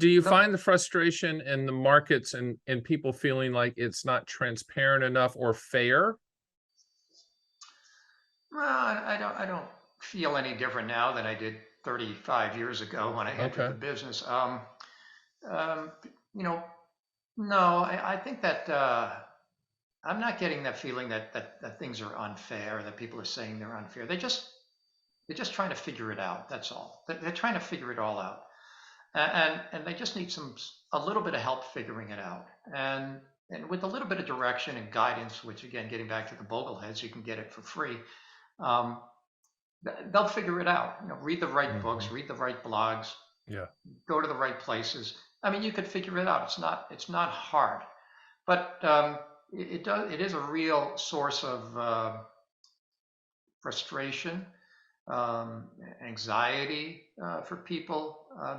Do you No, find the frustration in the markets and people feeling like it's not transparent enough or fair? well, I don't feel any different now than I did 35 years ago when I entered the Okay. business. Um, you know, no, I think that I'm not getting that feeling that things are unfair, that people are saying they're unfair. They're just trying to figure it out. That's all. They're trying to figure it all out, and they just need a little bit of help figuring it out. And with a little bit of direction and guidance, which again, getting back to the Bogleheads, you can get it for free. Um, they'll figure it out. Read the right books, Mhm. read the right blogs, Yeah. go to the right places. I mean, you could figure it out. It's not hard, but it is a real source of frustration, um, anxiety for people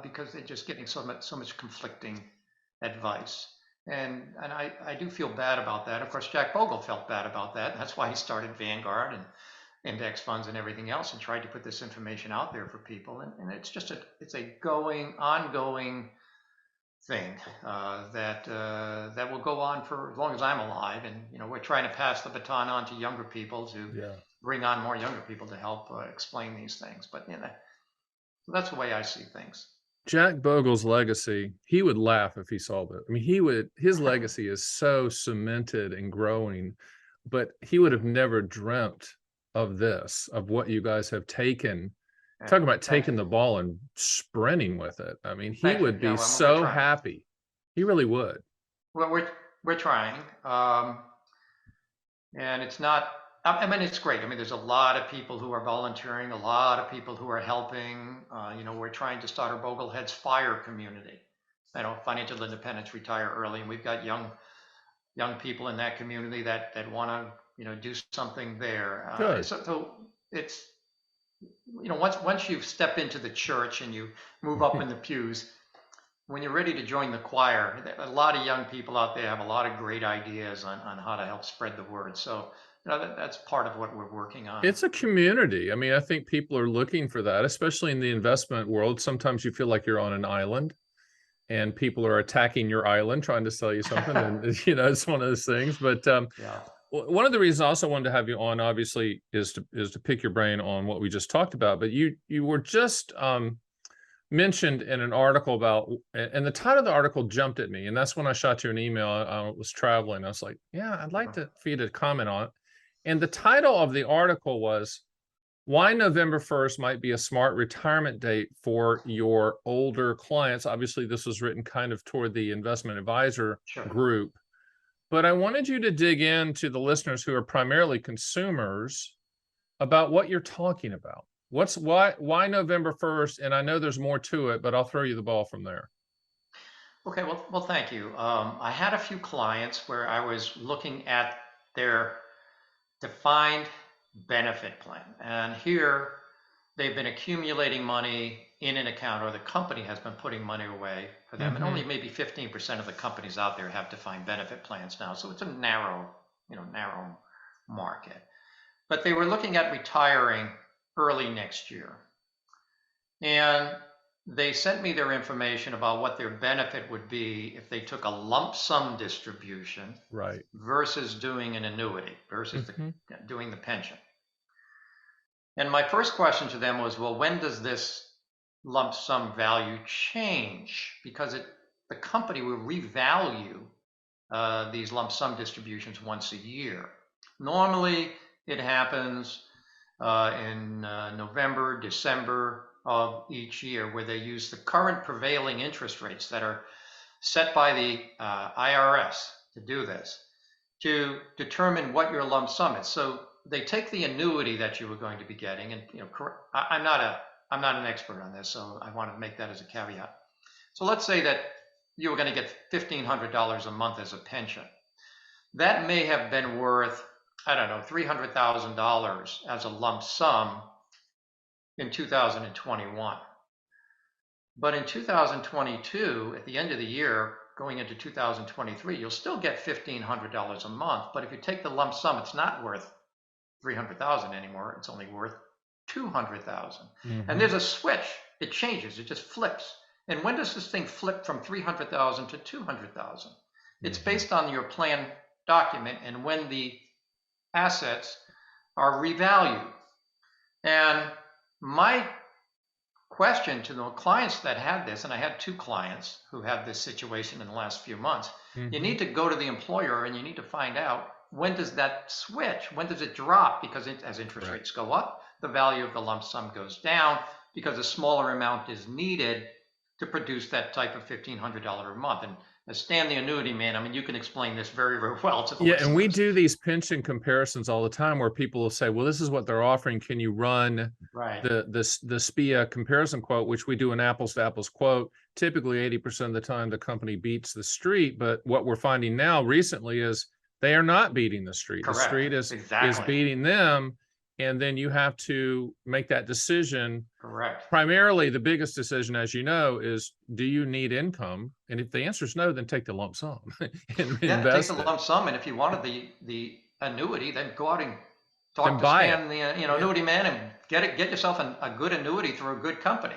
because they're just getting so much conflicting advice. And I do feel bad about that. Of course, Jack Bogle felt bad about that. That's why he started Vanguard and index funds and everything else and tried to put this information out there for people. And it's a ongoing thing that will go on for as long as I'm alive. And we're trying to pass the baton on to younger people to Yeah. bring on more younger people to help explain these things. But that's the way I see things. Jack Bogle's legacy, he would laugh if he saw that. I mean, his legacy is so cemented and growing, but he would have never dreamt of this, of what you guys have taken. Yeah, Talk about thank taking you, the ball and sprinting with it. I mean, he thank you. would Yeah, be well, we're so trying. happy. He really would. Well, we're trying, and it's not. I mean, it's great. I mean, there's a lot of people who are volunteering, a lot of people who are helping. We're trying to start our Bogleheads Fire community. Financial independence, retire early, and we've got young people in that community that want to do something there. Good. So it's once you step into the church and you move up in the pews, when you're ready to join the choir, a lot of young people out there have a lot of great ideas on how to help spread the word. So that's part of what we're working on. It's a community. I mean, I think people are looking for that, especially in the investment world. Sometimes you feel like you're on an island and people are attacking your island trying to sell you something, and it's one of those things. But Yeah. one of the reasons I also wanted to have you on, obviously, is to pick your brain on what we just talked about. But you were just mentioned in an article about, and the title of the article jumped at me, and that's when I shot you an email. I was traveling. I was like, yeah, I'd like for you to comment on it. And the title of the article was why November 1st might be a smart retirement date for your older clients. Obviously, this was written kind of toward the investment advisor Sure. group, but I wanted you to dig into the listeners who are primarily consumers about what you're talking about. Why November 1st? And I know there's more to it, but I'll throw you the ball from there. Okay. Well, thank you. I had a few clients where I was looking at their defined benefit plan, and here they've been accumulating money in an account, or the company has been putting money away for them. And only Hmm. maybe 15% of the companies out there have defined benefit plans now. So it's a narrow market. But they were looking at retiring early next year. And they sent me their information about what their benefit would be if they took a lump sum distribution Right. versus doing an annuity, versus Hmm. doing the pension. And my first question to them was, well, when does this lump sum value change? Because the company will revalue these lump sum distributions once a year. Normally, it happens in November, December of each year, where they use the current prevailing interest rates that are set by the IRS to do this, to determine what your lump sum is. So they take the annuity that you were going to be getting, and I'm not an expert on this, so I want to make that as a caveat. So let's say that you were going to get $1,500 a month as a pension. That may have been worth, I don't know, $300,000 as a lump sum in 2021. But in 2022, at the end of the year, going into 2023, you'll still get $1,500 a month. But if you take the lump sum, it's not worth 300,000 anymore. It's only worth 200,000. And Hmm. there's a switch. It changes. It just flips. And when does this thing flip from 300,000 to 200,000? It's Mhm. based on your plan document and when the assets are revalued. And my question to the clients that had this, and I had 2 clients who had this situation in the last few months, you need to go to the employer and you need to find out, when does that switch? When does it drop? Because as interest Right. rates go up, the value of the lump sum goes down because a smaller amount is needed to produce that type of $1,500 a month. And as Stan the Annuity Man, I mean, you can explain this very, very well to the Yeah, and we listeners. do these pension comparisons all the time where people will say, "Well, this is what they're offering. Can you run Right. the SPIA comparison quote?" Which we do an apples to apples quote. Typically, 80% of the time, the company beats the street. But what we're finding now recently is they are not beating the street. The Correct. street is Exactly. beating them, and then you have to make that decision. Correct. Primarily, the biggest decision, as you know, is do you need income? And if the answer is no, then take the lump sum and Yeah, take the invest it lump sum, and if you wanted the annuity, then go out and talk and to buy it. Stan, the Yeah. Annuity Man, and get yourself a good annuity through a good company.